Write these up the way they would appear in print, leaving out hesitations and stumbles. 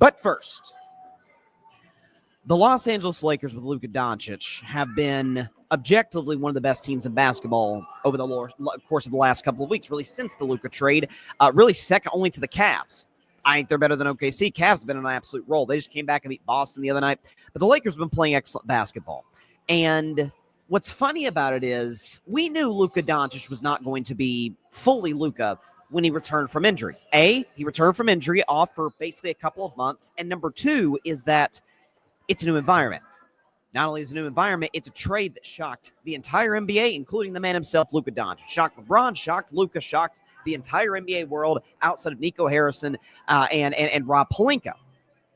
But first, the Los Angeles Lakers with Luka Doncic have been objectively one of the best teams in basketball over the course of the last couple of weeks, really since the Luka trade, really second only to the Cavs. I think they're better than OKC. Cavs have been on an absolute roll. They just came back and beat Boston the other night. But the Lakers have been playing excellent basketball. And what's funny about it is we knew Luka Doncic was not going to be fully Luka when he returned from injury. He returned from injury off for basically a couple of months. And number two is that it's a new environment. Not only is it a new environment, it's a trade that shocked the entire NBA, including the man himself, Luka Doncic. Shocked LeBron, shocked Luka, shocked the entire NBA world outside of Nico Harrison and Rob Pelinka.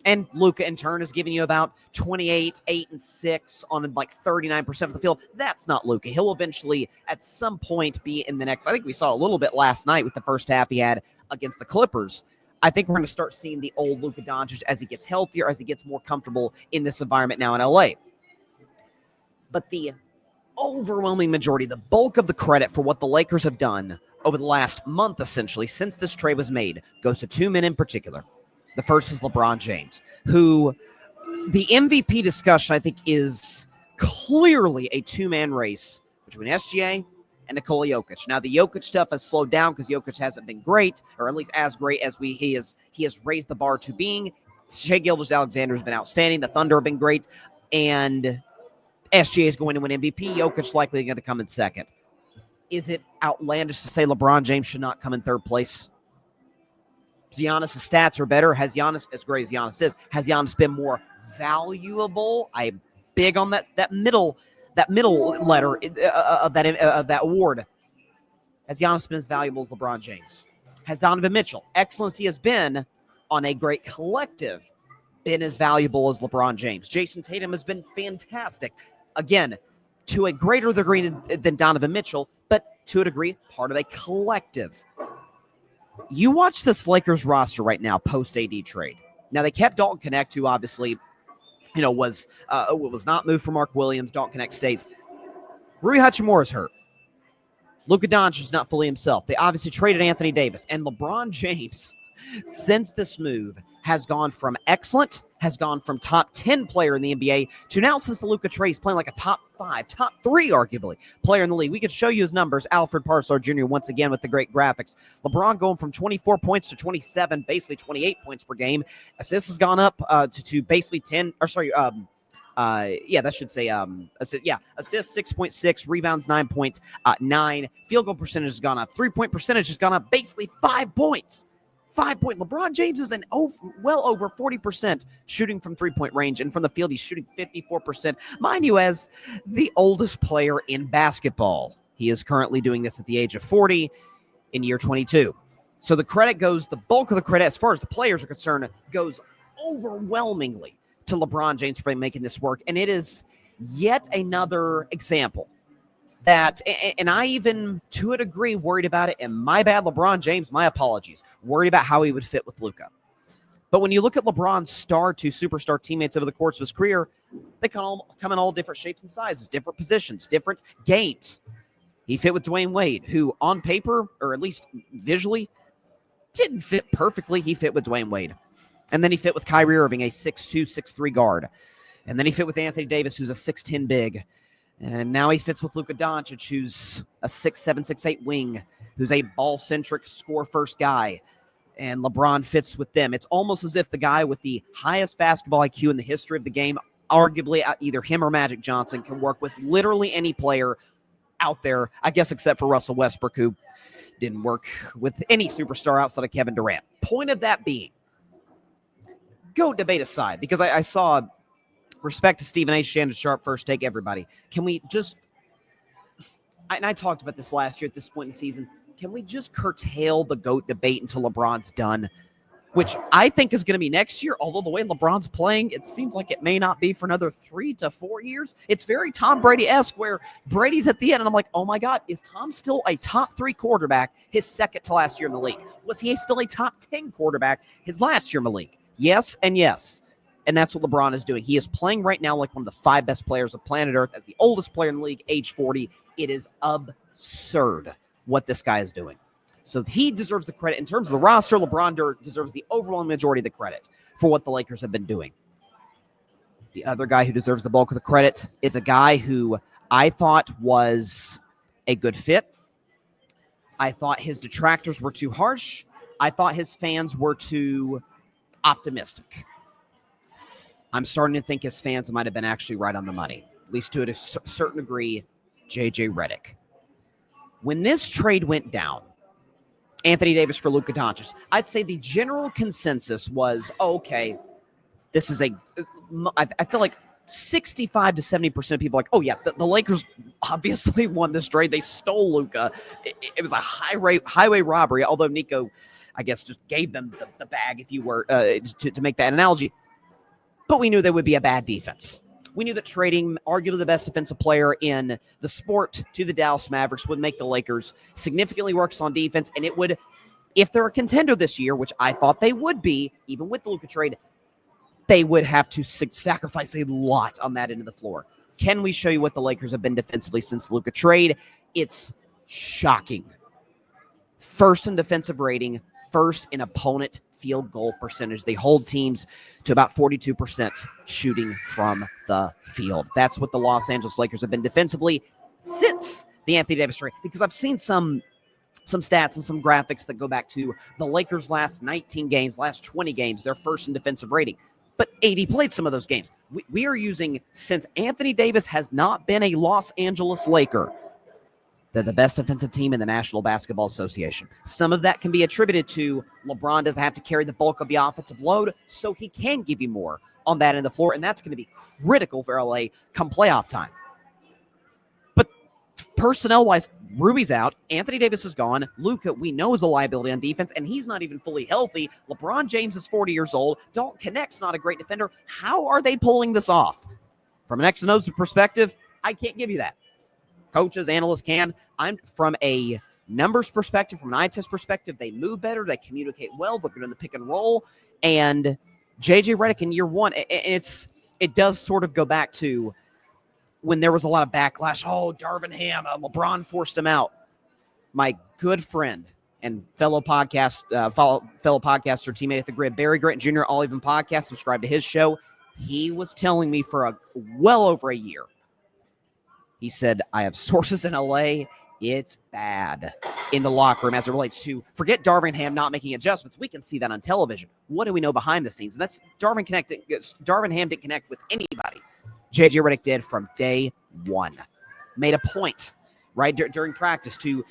And Luka, in turn, is giving you about 28, 8, and 6 on like 39% of the field. That's not Luka. He'll eventually, at some point, be in the next. I think we saw a little bit last night with the first half he had against the Clippers. I think we're going to start seeing the old Luka Doncic as he gets healthier, as he gets more comfortable in this environment now in LA. But the overwhelming majority, the bulk of the credit for what the Lakers have done over the last month, essentially, since this trade was made, goes to two men in particular. The first is LeBron James, who the MVP discussion, I think, is clearly a two-man race between SGA and Nikola Jokic. Now, the Jokic stuff has slowed down because Jokic hasn't been great, or at least as great as he has raised the bar to being. Shai Gilgeous-Alexander has been outstanding. The Thunder have been great. And SGA is going to win MVP. Jokic likely going to come in second. Is it outlandish to say LeBron James should not come in third place? Giannis' stats are better. Has Giannis, as great as Giannis is, has Giannis been more valuable? I'm big on that middle letter of that award. Has Giannis been as valuable as LeBron James? Has Donovan Mitchell, excellence he has been on a great collective, been as valuable as LeBron James? Jason Tatum has been fantastic. Again, to a greater degree than Donovan Mitchell, but to a degree, part of a collective. You watch this Lakers roster right now, post-AD trade. Now, they kept Dalton Connect, who obviously, was not moved for Mark Williams. Dalton Connect stays. Rui Hachimura's hurt. Luka Doncic is not fully himself. They obviously traded Anthony Davis. And LeBron James, since this move, has gone from excellent, has gone from top 10 player in the NBA to now, since the Luka trade, he's playing like a top 5, top 3, arguably, player in the league. We could show you his numbers. Alfred Parsar Jr. once again with the great graphics. LeBron going from 24 points to 27, basically 28 points per game. Assists has gone up to basically 10, or sorry, that should say, assists 6.6, rebounds 9.9, field goal percentage has gone up, 3-point percentage has gone up basically 5 points. 5-point. LeBron James is well over 40% shooting from 3-point range, and from the field, he's shooting 54%. Mind you, as the oldest player in basketball, he is currently doing this at the age of 40 in year 22. So the bulk of the credit, as far as the players are concerned, goes overwhelmingly to LeBron James for making this work. And it is yet another example that, and I even, to a degree, worried about it, and my bad, LeBron James, my apologies, worried about how he would fit with Luka. But when you look at LeBron's star to superstar teammates over the course of his career, they come in all different shapes and sizes, different positions, different games. He fit with Dwayne Wade, who on paper, or at least visually, didn't fit perfectly. He fit with Dwayne Wade. And then he fit with Kyrie Irving, a 6'2", 6'3" guard. And then he fit with Anthony Davis, who's a 6'10" big. And now he fits with Luka Doncic, who's a 6'7", 6'8" wing, who's a ball-centric, score-first guy. And LeBron fits with them. It's almost as if the guy with the highest basketball IQ in the history of the game, arguably either him or Magic Johnson, can work with literally any player out there, I guess except for Russell Westbrook, who didn't work with any superstar outside of Kevin Durant. Point of that being, GOAT debate aside, because I saw... Respect to Stephen A. Shannon Sharp, First Take, everybody. Can we just, and I talked about this last year at this point in the season, can we just curtail the GOAT debate until LeBron's done? Which I think is going to be next year, although the way LeBron's playing, it seems like it may not be for another 3 to 4 years. It's very Tom Brady-esque, where Brady's at the end, and I'm like, oh my God, is Tom still a top 3 quarterback his second to last year in the league? Was he still a top 10 quarterback his last year in the league? Yes and yes. And that's what LeBron is doing. He is playing right now like one of the 5 best players of planet Earth as the oldest player in the league, age 40. It is absurd what this guy is doing. So he deserves the credit. In terms of the roster, LeBron deserves the overwhelming majority of the credit for what the Lakers have been doing. The other guy who deserves the bulk of the credit is a guy who I thought was a good fit. I thought his detractors were too harsh. I thought his fans were too optimistic. I'm starting to think his fans might have been actually right on the money, at least to a certain degree. J.J. Redick. When this trade went down, Anthony Davis for Luka Doncic, I'd say the general consensus was, okay, this is I feel like 65 to 70% of people are like, oh yeah, the Lakers obviously won this trade. They stole Luka. It was a highway robbery, although Nico, I guess, just gave them the bag, if you were, to make that analogy. But we knew there would be a bad defense. We knew that trading arguably the best defensive player in the sport to the Dallas Mavericks would make the Lakers significantly worse on defense, and it would, if they're a contender this year, which I thought they would be, even with the Luka trade, they would have to sacrifice a lot on that end of the floor. Can we show you what the Lakers have been defensively since the Luka trade? It's shocking. First in defensive rating, first in opponent field goal percentage. They hold teams to about 42% shooting from the field. That's what the Los Angeles Lakers have been defensively since the Anthony Davis trade, because I've seen some stats and some graphics that go back to the Lakers' last 19 games, last 20 games, their first in defensive rating. But AD played some of those games. We are using, since Anthony Davis has not been a Los Angeles Laker, they're the best defensive team in the National Basketball Association. Some of that can be attributed to LeBron doesn't have to carry the bulk of the offensive load, so he can give you more on that end of the floor, and that's going to be critical for LA come playoff time. But personnel-wise, Ruby's out. Anthony Davis is gone. Luka, we know, is a liability on defense, and he's not even fully healthy. LeBron James is 40 years old. Dalton Connect's not a great defender. How are they pulling this off? From an X and O's perspective, I can't give you that. Coaches, analysts can. I'm from a numbers perspective, from an eye test perspective, they move better, they communicate well, they're good in the pick and roll. And J.J. Redick in year one, it does sort of go back to when there was a lot of backlash. Oh, Darvin Ham, LeBron forced him out. My good friend and fellow podcaster, teammate at the Grid, Barry Grant Jr., All Even Podcast, subscribe to his show. He was telling me for well over a year, he said, I have sources in LA. It's bad in the locker room as it relates to, forget Darvin Ham not making adjustments. We can see that on television. What do we know behind the scenes? And that's Darvin Ham didn't connect with anybody. J.J. Redick did from day one. Made a point, right, during practice to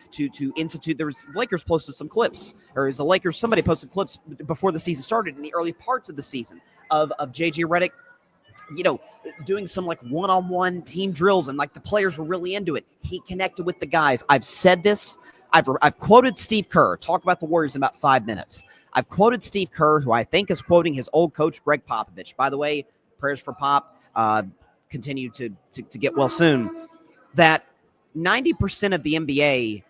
institute. There was Lakers posted some clips, or is the Lakers, somebody posted clips before the season started in the early parts of the season of J.J. Redick, doing some like one-on-one team drills, and like the players were really into it. He connected with the guys. I've said this. I've quoted Steve Kerr. Talk about the Warriors in about 5 minutes. I've quoted Steve Kerr, who I think is quoting his old coach, Greg Popovich. By the way, prayers for Pop. Continue to get well soon. That 90% of the NBA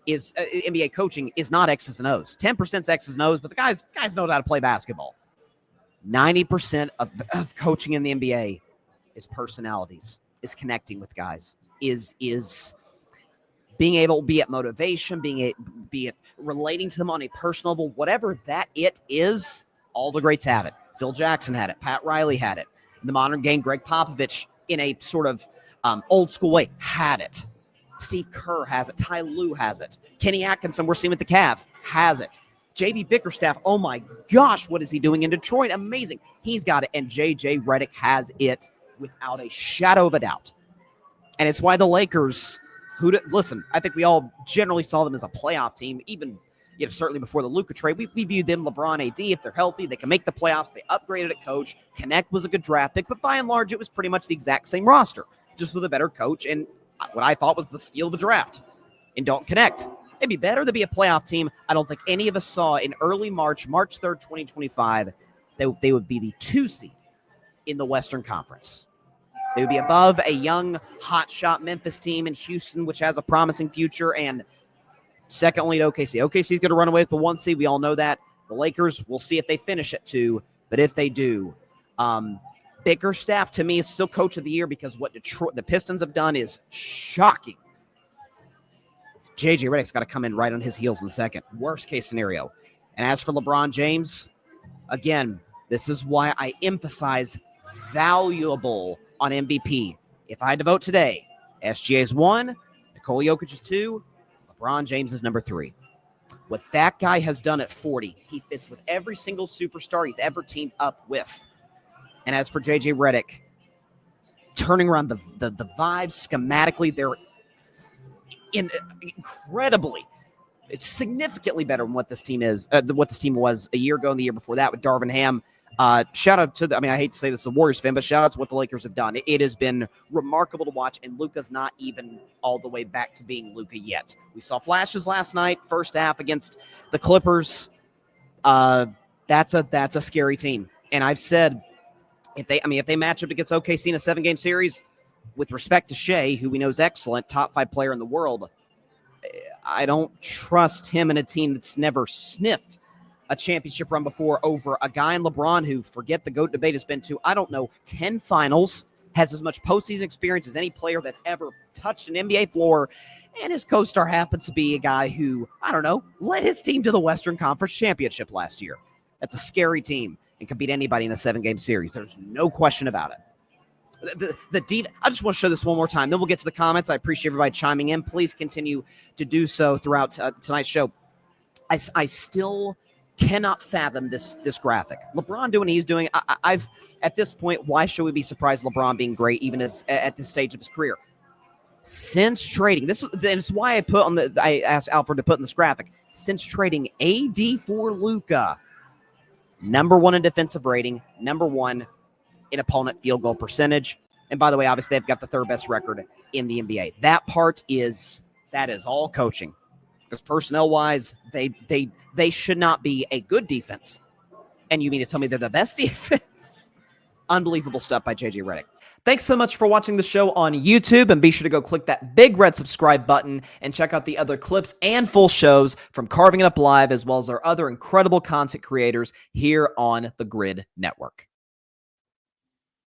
is NBA coaching is not X's and O's. 10% is X's and O's, but the guys know how to play basketball. 90% of coaching in the NBA is personalities, is connecting with guys, is being able, be it motivation, be it relating to them on a personal level, whatever that it is. All the greats have it. Phil Jackson had it. Pat Riley had it. In the modern game, Greg Popovich, in a sort of old school way, had it. Steve Kerr has it. Ty Lue has it. Kenny Atkinson, we're seeing with the Cavs, has it. J.B. Bickerstaff, oh my gosh, what is he doing in Detroit? Amazing. He's got it. And J.J. Redick has it without a shadow of a doubt. And it's why the Lakers, listen, I think we all generally saw them as a playoff team, even certainly before the Luka trade. We viewed them, LeBron, AD, if they're healthy, they can make the playoffs. They upgraded at coach. Connect was a good draft pick, but by and large, it was pretty much the exact same roster, just with a better coach and what I thought was the steal of the draft in Dalton Connect. It'd be better to be a playoff team. I don't think any of us saw in early March 3rd, 2025, they would be the 2 seed in the Western Conference. They would be above a young, hotshot Memphis team in Houston, which has a promising future, and second only to OKC. OKC is going to run away with the 1 seed. We all know that. The Lakers, we'll see if they finish at 2, but if they do, Bickerstaff to me is still coach of the year because what the Pistons have done is shocking. JJ Redick's got to come in right on his heels in the second. Worst case scenario. And as for LeBron James, again, this is why I emphasize valuable on MVP. If I had to vote today, SGA is 1, Nikola Jokic is 2, LeBron James is number 3. What that guy has done at 40, he fits with every single superstar he's ever teamed up with. And as for JJ Redick, turning around the vibes schematically, they're incredibly, it's significantly better than what this team is, what this team was a year ago and the year before that with Darvin Ham. Shout out to I hate to say this, the Warriors fan, but shout out to what the Lakers have done. It has been remarkable to watch, and Luka's not even all the way back to being Luka yet. We saw flashes last night, first half against the Clippers. That's a scary team. And I've said, if they match up against OKC in a 7-game series, with respect to Shea, who we know is excellent, top 5 player in the world, I don't trust him in a team that's never sniffed a championship run before over a guy in LeBron who, forget the GOAT debate, has been to, 10 finals, has as much postseason experience as any player that's ever touched an NBA floor, and his co-star happens to be a guy who, led his team to the Western Conference Championship last year. That's a scary team and can beat anybody in a 7-game series. There's no question about it. I just want to show this one more time. Then we'll get to the comments. I appreciate everybody chiming in. Please continue to do so throughout tonight's show. I still cannot fathom this graphic. LeBron doing what he's doing. I've at this point, why should we be surprised LeBron being great even as at this stage of his career? Since trading, this is why I asked Alfred to put in this graphic. Since trading AD for Luka, number 1 in defensive rating, number 1 in opponent field goal percentage. And by the way, obviously they've got the 3rd best record in the NBA. That is all coaching. Because personnel-wise, they should not be a good defense. And you mean to tell me they're the best defense? Unbelievable stuff by JJ Redick. Thanks so much for watching the show on YouTube, and be sure to go click that big red subscribe button and check out the other clips and full shows from Carving It Up Live, as well as our other incredible content creators here on the Grid Network.